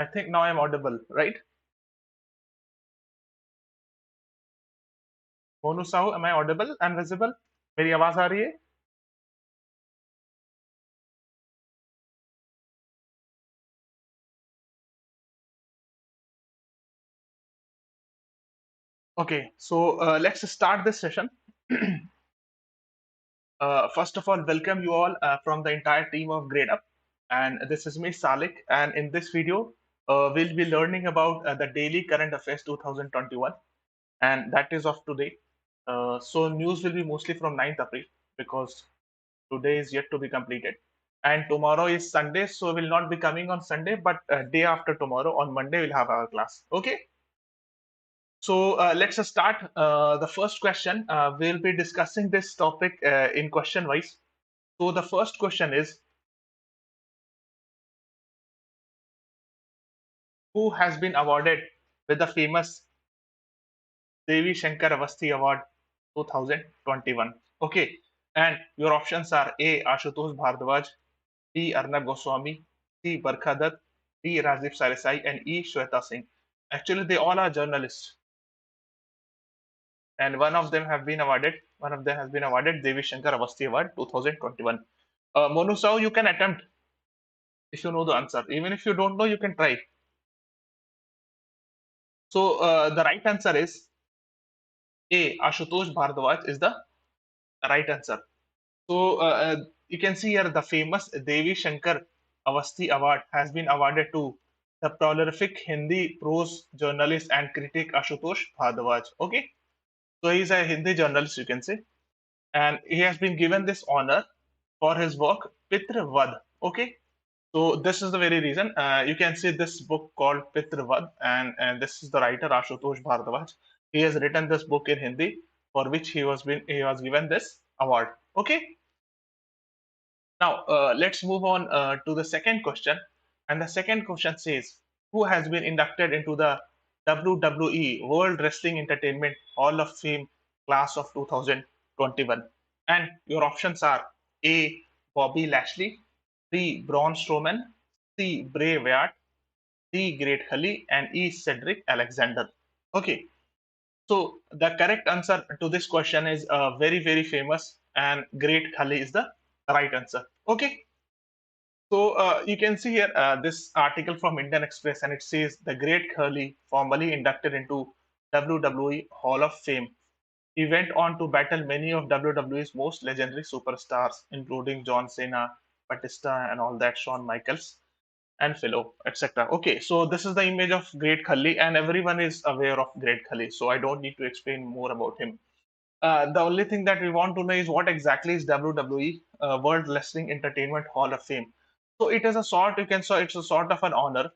I think now I'm audible, right? Monu Sahu, am I audible and visible? मेरी आवाज आ रही है? Okay, so let's start this session. First of all, welcome you all from the entire team of Gradeup. And this is me, Salik. And in this video, we'll be learning about the daily current affairs 2021. And that is of today. So news will be mostly from 9th April because today is yet to be completed. And tomorrow is Sunday, so we'll not be coming on Sunday, but day after tomorrow, on Monday, we'll have our class. Okay. So let's start the first question. We'll be discussing this topic in question wise. So the first question is, who has been awarded with the famous Devi Shankar Avasthi Award 2021? Okay, and your options are A. Ashutosh Bhardwaj, B. Arnab Goswami, C. Barkha Dutt, D. Rajiv Salisai, and E. Shweta Singh. Actually, they all are journalists, and one of them have been awarded. One of them has been awarded Devi Shankar Avasthi Award 2021. Monu Sao, you can attempt if you know the answer. Even if you don't know, you can try. So the right answer is A. Ashutosh Bhardwaj is the right answer. So you can see here the famous Devi Shankar Avasthi Award has been awarded to the prolific Hindi prose journalist and critic Ashutosh Bhardwaj. Okay, so he's a Hindi journalist, you can say, and he has been given this honor for his work Pitravad. Okay, so this is the very reason you can see this book called Pitravad, and this is the writer Ashutosh Bhardwaj. He has written this book in Hindi for which he was given this award. Okay. Now, let's move on to the second question. And the second question says, who has been inducted into the WWE World Wrestling Entertainment Hall of Fame class of 2021? And your options are A. Bobby Lashley, B. Braun Strowman, C. Bray Wyatt, D. Great Khali, and E. Cedric Alexander. Okay, so the correct answer to this question is very, very famous, and Great Khali is the right answer. Okay. So you can see here this article from Indian Express, and it says the Great Khali, formally inducted into WWE Hall of Fame. He went on to battle many of WWE's most legendary superstars, including John Cena, Batista, and all that, Shawn Michaels, and Philo, etc. Okay, so this is the image of Great Khali, and everyone is aware of Great Khali, so I don't need to explain more about him. The only thing that we want to know is what exactly is WWE World Wrestling Entertainment Hall of Fame. So it is a sort, you can say it's a sort of an honor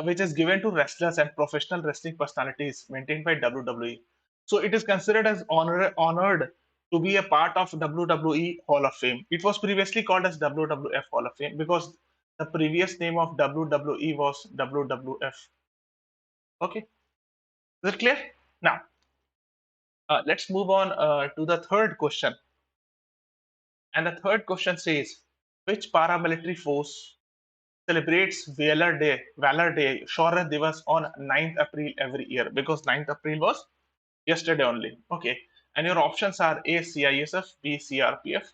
which is given to wrestlers and professional wrestling personalities maintained by WWE. So it is considered as honored to be a part of WWE Hall of Fame. It was previously called as WWF Hall of Fame because the previous name of WWE was WWF. Okay, is it clear? Now, let's move on to the third question. And the third question says, which paramilitary force celebrates Valor Day, Shaurya Divas on 9th April every year? Because 9th April was yesterday only. Okay. And your options are A. CISF, B. CRPF,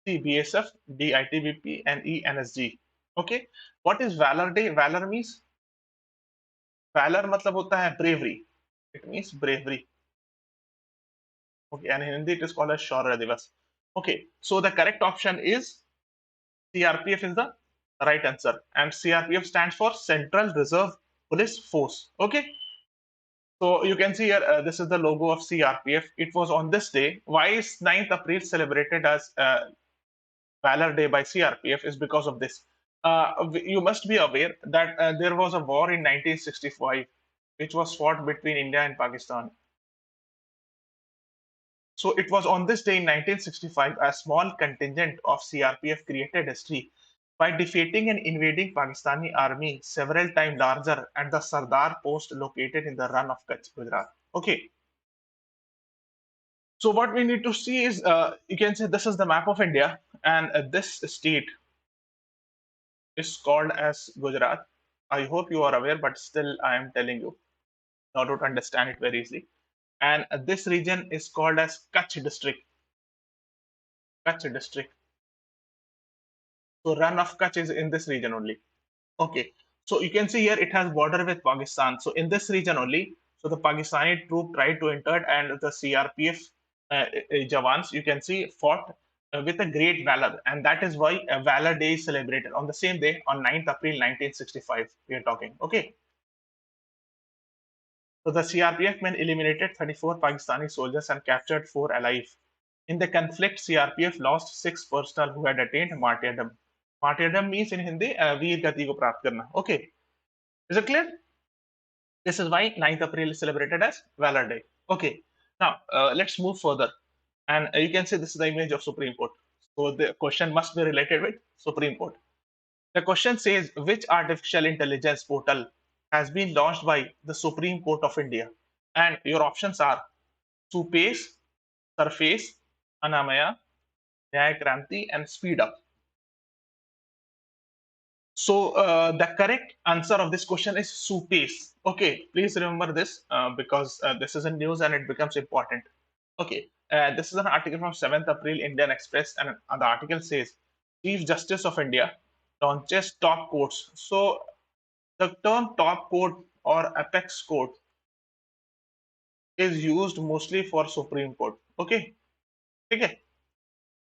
C. BSF, D. ITBP, and E. NSG. Okay. What is Valor Day? Valor means Valor मतलब होता है bravery. It means bravery. Okay. And in Hindi it is called as Shaurya Divas. Okay. So the correct option is CRPF is the right answer, and CRPF stands for Central Reserve Police Force. Okay, so you can see here this is the logo of CRPF. It was on this day. Why is 9th April celebrated as Valor Day by CRPF? Is because of this. You must be aware that there was a war in 1965, which was fought between India and Pakistan. So it was on this day in 1965 a small contingent of CRPF created history by defeating an invading Pakistani army several times larger at the Sardar post located in the run of Kutch, Gujarat. Okay, so what we need to see is you can say this is the map of India, and this state is called as Gujarat. I hope you are aware, but still I am telling you in order to understand it very easily. And this region is called as Kutch district. Kutch district. So run of Kutch is in this region only. Okay. So you can see here it has border with Pakistan. So in this region only, so the Pakistani troop tried to enter and the CRPF Jawans, you can see, fought with a great valor. And that is why Valor Day is celebrated on the same day on 9th April 1965. We are talking. Okay. So the CRPF men eliminated 34 Pakistani soldiers and captured 4 alive. In the conflict, CRPF lost 6 personnel who had attained martyrdom. Martyrdom means in Hindi, veer gati ko प्राप्त करना. Okay, is it clear? This is why 9th April is celebrated as Valor Day. Okay, now let's move further. And you can see this is the image of Supreme Court. So the question must be related with Supreme Court. The question says, which artificial intelligence portal has been launched by the Supreme Court of India? And your options are Supace, Surface, Anamaya, Nyaya Kranti, and Speed Up. So the correct answer of this question is Supace. Okay, please remember this because this is in news and it becomes important. Okay, this is an article from 7th April Indian Express, and the article says Chief Justice of India launches top courts. So the term top court or apex court is used mostly for Supreme Court. Okay, okay.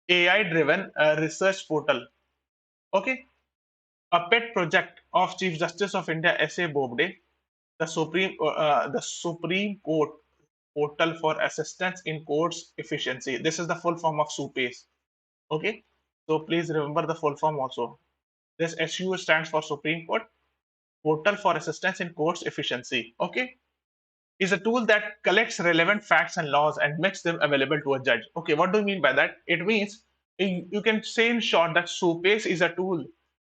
AI driven research portal. Okay, a pet project of Chief Justice of India S.A. Bobde, the Supreme Court portal for assistance in courts efficiency. This is the full form of SUPACE. Okay, so please remember the full form also. This SU stands for Supreme Court Portal for Assistance in Courts Efficiency. Okay, is a tool that collects relevant facts and laws and makes them available to a judge. Okay, what do you mean by that? It means you can say in short that SUPACE is a tool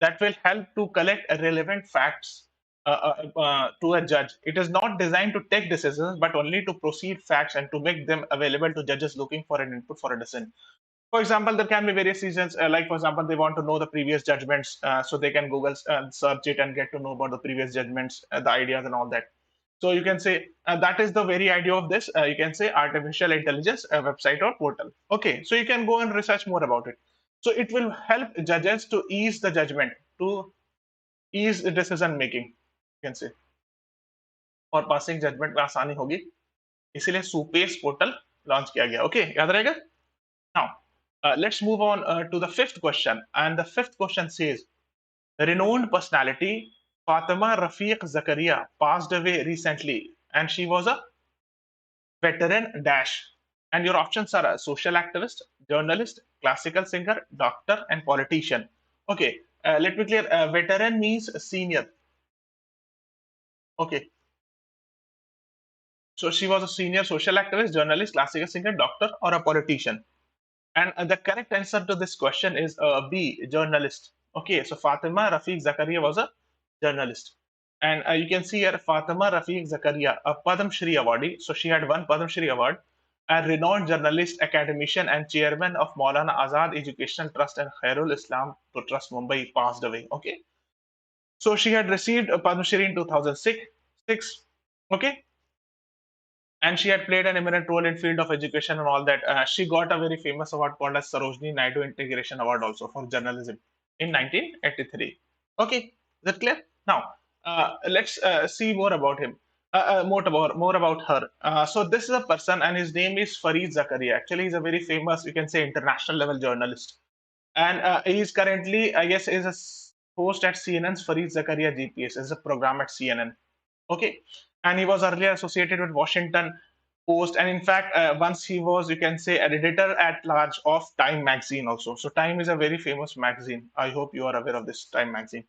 that will help to collect relevant facts to a judge. It is not designed to take decisions, but only to proceed facts and to make them available to judges looking for an input for a decision. For example, there can be various reasons, like for example, they want to know the previous judgments, so they can Google search it and get to know about the previous judgments, the ideas and all that. So you can say that is the very idea of this. You can say artificial intelligence website or portal. Okay, so you can go and research more about it. So it will help judges to ease the judgment, to ease the decision making. You can say और passing judgement में आसानी होगी, इसीलिए SUPACE portal launch किया गया. Okay, याद रहेगा. Now, let's move on to the fifth question. And the fifth question says, renowned personality Fatima Rafiq Zakaria passed away recently, and she was a veteran dash. And your options are a social activist, journalist, classical singer, doctor, and politician. Okay, let me clear. Veteran means senior. Okay, so she was a senior social activist, journalist, classical singer, doctor, or a politician. And the correct answer to this question is B, journalist. Okay, so Fatima Rafiq Zakaria was a journalist. And you can see here Fatima Rafiq Zakaria, a Padma Shri awardee. So she had won Padma Shri award. A renowned journalist, academician, and chairman of Maulana Azad Educational Trust and Khairul Islam Trust Mumbai passed away. Okay, so she had received a Padma Shri in 2006. Okay, and she had played an eminent role in field of education and all that. She got a very famous award called as Sarojini Naidu Integration Award also for journalism in 1983. Okay, is that clear? Now let's see more about him. More about her. So this is a person, and his name is Fareed Zakaria. Actually, he's a very famous, you can say, international level journalist, and he's currently, I guess, is a host at CNN's Fareed Zakaria GPS. Is a program at CNN. Okay, and he was earlier associated with Washington Post, and in fact once he was, you can say, an editor at large of Time magazine also. So Time is a very famous magazine. I hope you are aware of this Time magazine.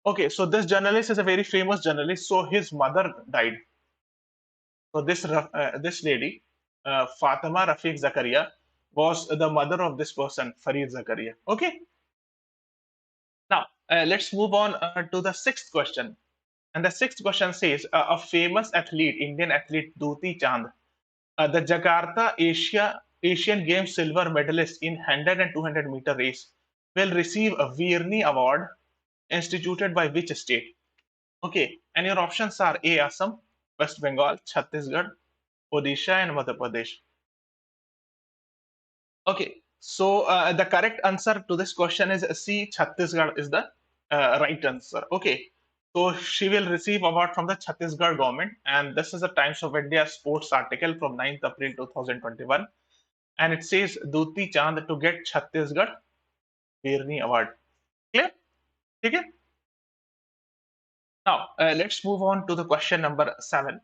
Okay, so this journalist is a very famous journalist. So his mother died. So this lady, Fatima Rafiq Zakaria, was the mother of this person, Fareed Zakaria. Okay, now let's move on to the sixth question. And the sixth question says, a famous athlete, Indian athlete Duti Chand, the Jakarta Asian Games silver medalist in 100 and 200 meter race, will receive a Virni Award instituted by which state? Okay, and your options are A. Assam, West Bengal, Chhattisgarh, Odisha, and Madhya Pradesh. Okay, so the correct answer to this question is C. Chhattisgarh is the right answer. Okay, so she will receive award from the Chhattisgarh government, and this is a Times of India sports article from 9th April 2021, and it says Duti Chand to get Chhattisgarh Birni Award. Clear? Okay. Now let's move on to the question number 7.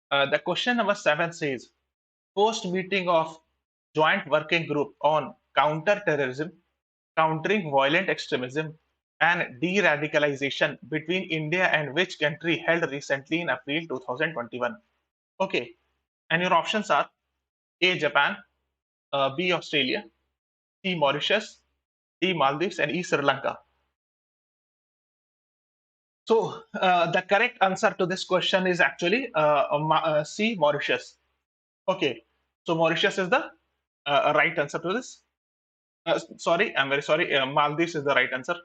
The question number 7 says post meeting of Joint Working Group on Counter Terrorism, Countering Violent Extremism, and De-radicalization between India and which country held recently in April 2021? Okay, and your options are A. Japan, B. Australia, C. Mauritius, D. Maldives, and E. Sri Lanka. So the correct answer to this question is actually C. Mauritius. Okay, so Mauritius is the right answer to this. Sorry, I'm very sorry. Maldives is the right answer.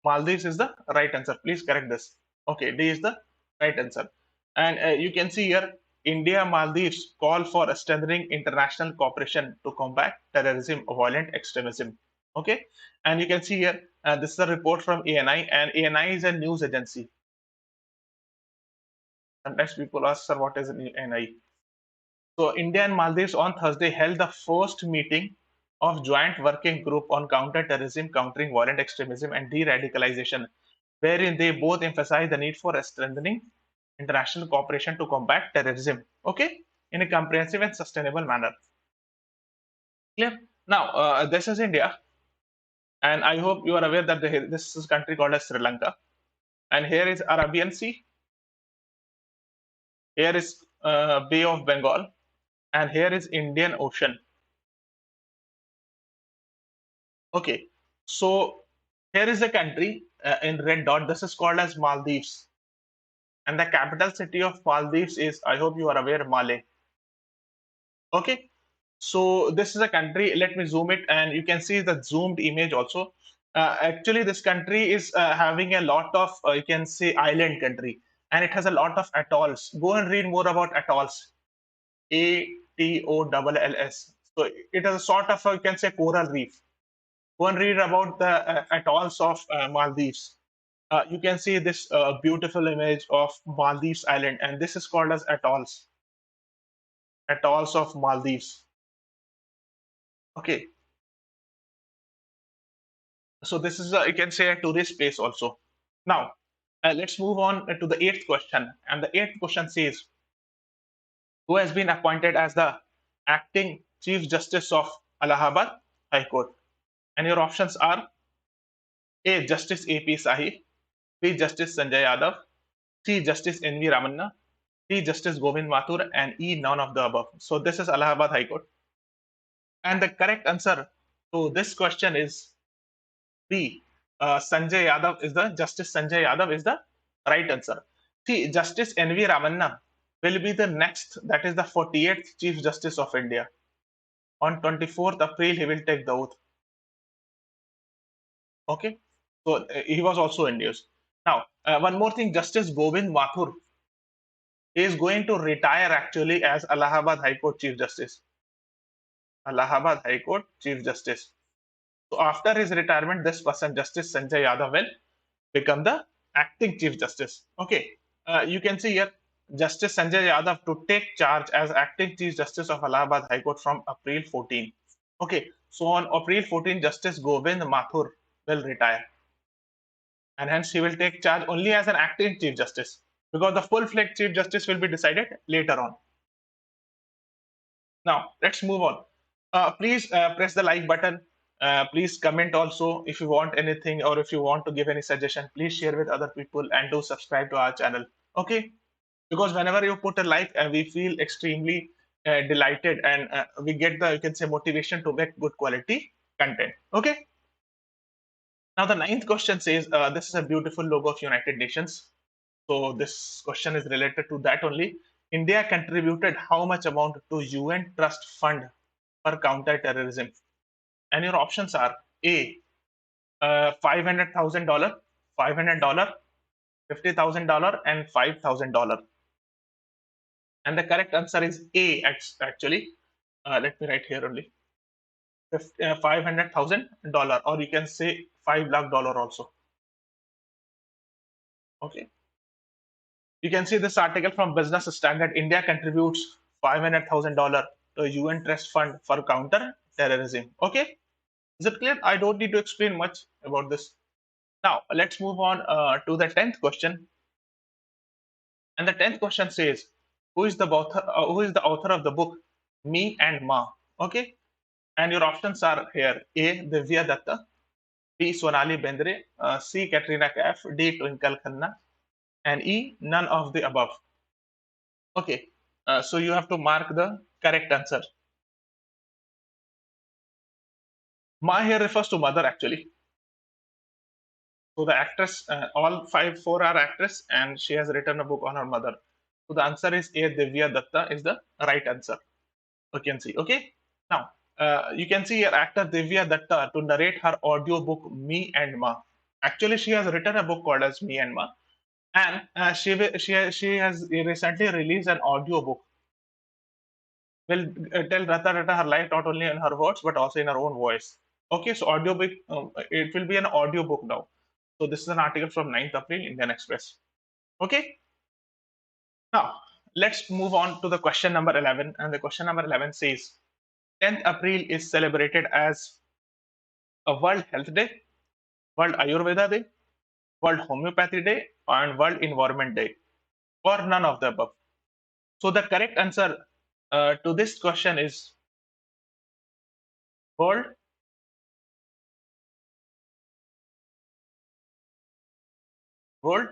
Maldives is the right answer. Please correct this. Okay, D is the right answer. And you can see here, India Maldives call for strengthening international cooperation to combat terrorism, violent extremism. Okay, and you can see here, this is a report from ANI, and ANI is a news agency. Sometimes people ask, sir, what is an ANI? So India and Maldives on Thursday held the first meeting of Joint Working Group on Counter-Terrorism, Countering Violent Extremism, and De-radicalization, wherein they both emphasized the need for strengthening international cooperation to combat terrorism. Okay, in a comprehensive and sustainable manner. Clear? Now, this is India, and I hope you are aware that this is a country called as Sri Lanka, and here is Arabian Sea, here is Bay of Bengal, and here is Indian Ocean. Okay, so here is the country in red dot. This is called as Maldives, and the capital city of Maldives is, I hope you are aware, Malé. Okay, so this is a country. Let me zoom it, and you can see the zoomed image also. Actually, this country is having a lot of, you can say, island country, and it has a lot of atolls. Go and read more about atolls. ATOLLS. So it is a sort of, you can say, coral reef. Go and read about the atolls of Maldives. You can see this beautiful image of Maldives Island, and this is called as atolls. Atolls of Maldives. Okay, so this is you can say a tourist place also. Now, let's move on to the eighth question, and the eighth question says, who has been appointed as the acting Chief Justice of Allahabad High Court? And your options are A. Justice A.P. Sahi, B. Justice Sanjay Yadav, C. Justice N.V. Ramanna, D. Justice Govind Mathur, and E. None of the above. So this is Allahabad High Court. And the correct answer to this question is B. Sanjay Yadav is the Justice Sanjay Yadav is the right answer. See, Justice N.V. Ramanna will be the next, that is the 48th Chief Justice of India. On 24th April, he will take the oath. Okay, so he was also induced. Now, one more thing, Justice Govind Mathur is going to retire actually as Allahabad High Court Chief Justice. Allahabad High Court Chief Justice. So after his retirement, this person, Justice Sanjay Yadav, will become the acting Chief Justice. Okay, you can see here Justice Sanjay Yadav to take charge as acting Chief Justice of Allahabad High Court from April 14. Okay, so on April 14, Justice Govind Mathur will retire, and hence he will take charge only as an acting Chief Justice, because the full-fledged Chief Justice will be decided later on. Now, let's move on. Please press the like button. Please comment also if you want anything, or if you want to give any suggestion. Please share with other people, and do subscribe to our channel. Okay, because whenever you put a like, we feel extremely delighted, and we get the, you can say, motivation to make good quality content. Okay. Now the ninth question says, this is a beautiful logo of United Nations. So this question is related to that only. India contributed how much amount to UN Trust Fund for counter terrorism? And your options are A. $500,000, $500, $50,000, and $5,000. And the correct answer is A, actually. Let me write here only. $500,000, or you can say $5 lakh also. Okay. You can see this article from Business Standard. India contributes $500,000 to UN Trust Fund for counter terrorism. Okay. Is it clear? I don't need to explain much about this. Now, let's move on to the 10th question. And the 10th question says, who is the author of the book Me and Ma? Okay. And your options are here: A. Divya Datta, B. Sonali Bendre, C. Katrina Kaif, D. Twinkle Khanna, and E. None of the above. Okay. So you have to mark the correct answer. Ma here refers to mother actually. So the actress, four are actress, and she has written a book on her mother. So the answer is A. Divya Datta is the right answer. You can see. Okay. Now you can see here actor Divya Datta to narrate her audio book Me and Ma. Actually, she has written a book called as Me and Ma, and she has recently released an audio book. Will tell Rata Rata her life not only in her words but also in her own voice. Okay, so audio book, it will be an audio book now. So this is an article from 9th April, Indian Express. Okay. Now let's move on to the question number 11, and the question number 11 says 10th April is celebrated as a World Health Day, World Ayurveda Day, World Homeopathy Day, and World Environment Day, or none of the above. So the correct answer to this question is World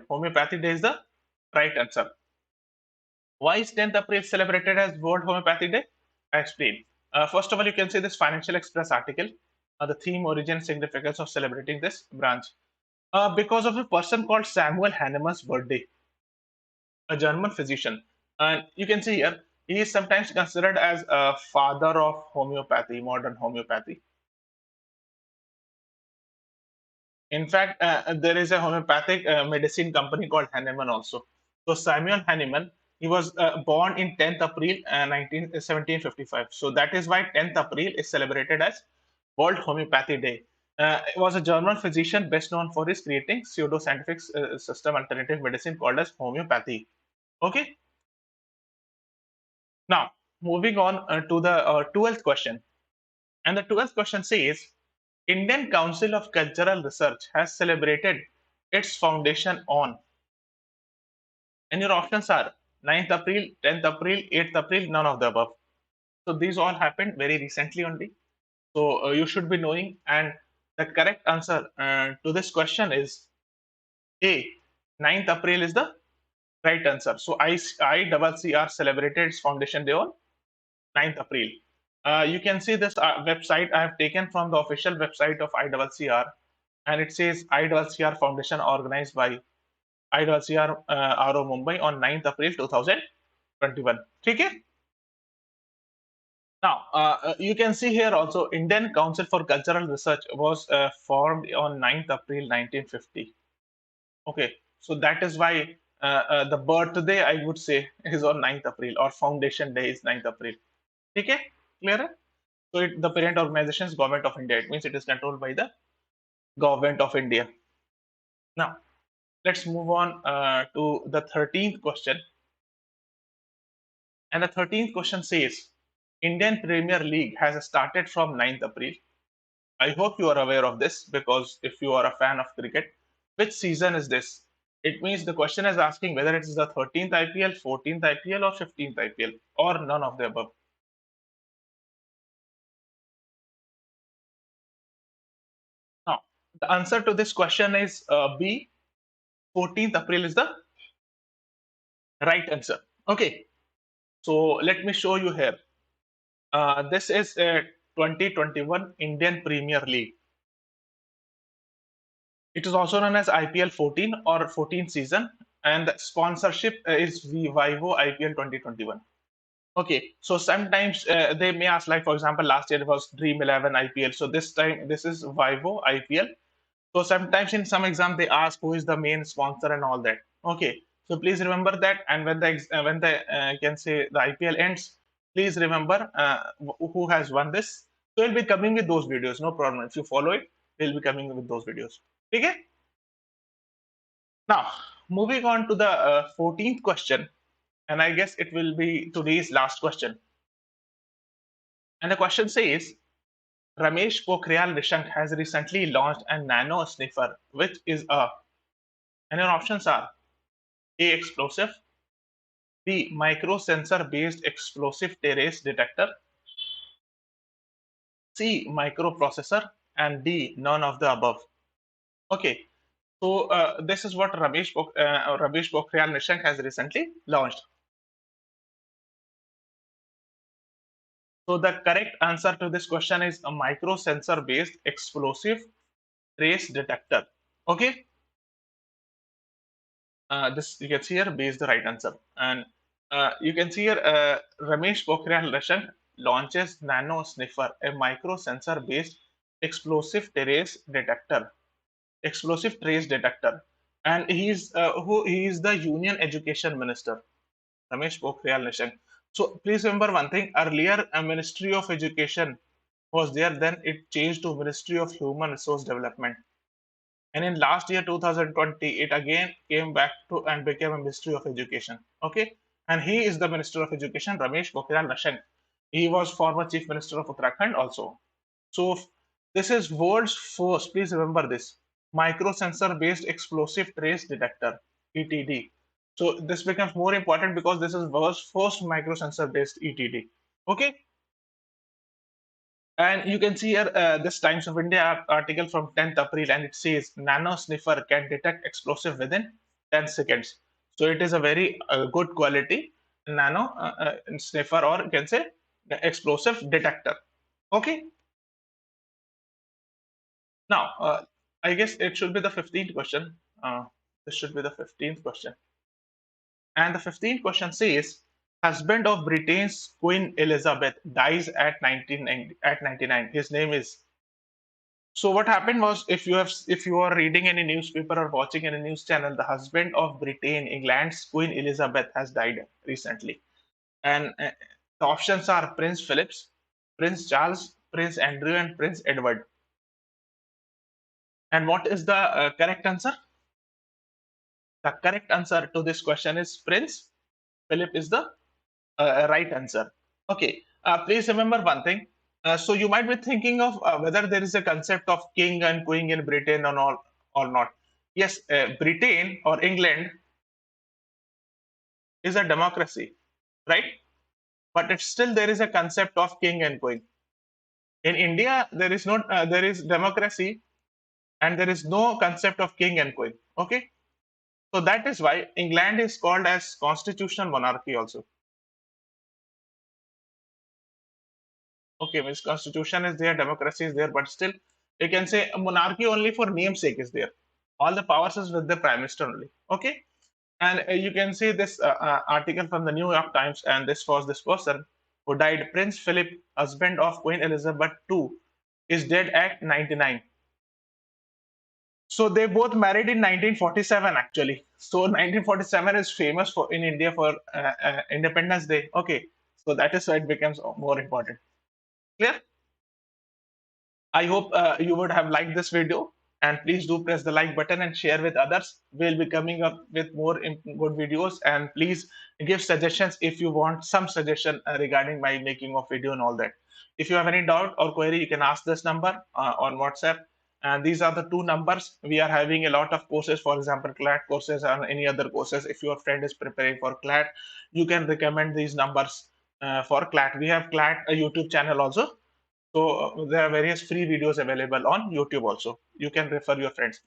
Homeopathy Day is the right answer. Why is 10th April celebrated as World Homeopathy Day? I explain. First of all, you can see this Financial Express article, the theme, origin, significance of celebrating this branch. Because of a person called Samuel Hahnemann's birthday, a German physician. And you can see here, he is sometimes considered as a father of homeopathy, modern homeopathy. In fact, there is a homeopathic medicine company called Hahnemann also. So Samuel Hahnemann, he was born in 10th April 1755. So that is why 10th April is celebrated as World Homeopathy Day. He was a German physician best known for his creating pseudo-scientific system alternative medicine called as homeopathy. Okay. Now, moving on to the 12th question. And the 12th question says, Indian Council of Cultural Research has celebrated its foundation on. And your options are 9th April, 10th April, 8th April, none of the above. So these all happened very recently only. So you should be knowing. And the correct answer to this question is A. 9th April is the right answer. So ICCR celebrated its foundation day on 9th April. You can see this website I have taken from the official website of ICCR, and it says ICCR Foundation organized by ICCR RO Mumbai on 9th April 2021. Okay? Now, you can see here also Indian Council for Cultural Research was formed on 9th April 1950. Okay, so that is why the birthday, I would say, is on 9th April, or foundation day is 9th April. Okay, clear? So the parent organization is Government of India. It means it is controlled by the Government of India. Now, let's move on to the 13th question. And the 13th question says, Indian Premier League has started from 9th April. I hope you are aware of this, because if you are a fan of cricket, which season is this? It means the question is asking whether it is the 13th IPL, 14th IPL, or 15th IPL, or none of the above. Now, the answer to this question is B. 14th April is the right answer. Okay, so let me show you here. This is a 2021 Indian Premier League. It is also known as IPL 14 or 14th season, and the sponsorship is Vivo IPL 2021. Okay, so sometimes they may ask, like for example, last year it was Dream 11 IPL. So this time this is Vivo IPL So sometimes in some exam they ask who is the main sponsor and all that. Okay, so please remember that. And when the can say the IPL ends, please remember who has won this. So we'll be coming with those videos. No problem. If you follow it, we'll be coming with those videos. Okay. Now moving on to the 14th question, and I guess it will be today's last question. And the question says, Ramesh Pokhriyal Nishank has recently launched a nano sniffer, which is a, and your options are A. Explosive, B. Microsensor based explosive terrace detector, C. Microprocessor, and D. None of the above. Okay, so this is what Ramesh Pokhriyal Nishank has recently launched. So the correct answer to this question is a microsensor based explosive trace detector. Okay, this you can see here B is the right answer, and you can see here Ramesh Pokhriyal Nishank launches Nano Sniffer, a micro sensor based explosive trace detector, and he is the Union Education Minister, Ramesh Pokhriyal Nishank. So please remember one thing: earlier a Ministry of Education was there, then it changed to Ministry of Human Resource Development. And in last year 2020, it again came back to and became a Ministry of Education. Okay, and he is the Minister of Education, Ramesh Pokhriyal Nishank. He was former Chief Minister of Uttarakhand also. So this is world's first. Please remember this microsensor based explosive trace detector (ETD). So this becomes more important because this is world's first microsensor based ETD. Okay, and you can see here this Times of India article from 10th April, and it says nano sniffer can detect explosive within 10 seconds. So it is a very good quality nano sniffer, or you can say explosive detector. Okay. Now, I guess it should be the 15th question. This should be the 15th question. And the 15th question says, husband of Britain's Queen Elizabeth dies at 99. His name is. So what happened was, if you are reading any newspaper or watching any news channel, the husband of Britain, England's Queen Elizabeth, has died recently, and the options are Prince Philip's, Prince Charles, Prince Andrew, and Prince Edward. And what is the correct answer? The correct answer to this question is Prince Philip is the right answer. Okay, please remember one thing. So you might be thinking of whether there is a concept of king and queen in Britain or not. Yes, Britain or England is a democracy, right? But it's still there is a concept of king and queen. In India, there is not there is democracy and there is no concept of king and queen. Okay, so that is why England is called as constitutional monarchy also. Okay, means constitution is there, democracy is there, but still you can say a monarchy only for namesake is there. All the powers is with the prime minister only. Okay, and you can see this article from the New York Times, and this was this person who died. Prince Philip, husband of Queen Elizabeth II, is dead at 99. So they both married in 1947 actually. So 1947 is famous for in India for Independence Day. Okay, so that is why it becomes more important. Clear? I hope you would have liked this video, and please do press the like button and share with others. We'll be coming up with more good videos, and please give suggestions if you want some suggestion regarding my making of video and all that. If you have any doubt or query, you can ask this number on WhatsApp. And these are the two numbers. We are having a lot of courses, for example, CLAT courses and any other courses. If your friend is preparing for CLAT, you can recommend these numbers for CLAT. We have CLAT a YouTube channel also, so there are various free videos available on YouTube also. You can refer your friends.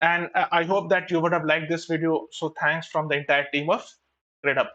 And I hope that you would have liked this video. So thanks from the entire team of Gradeup.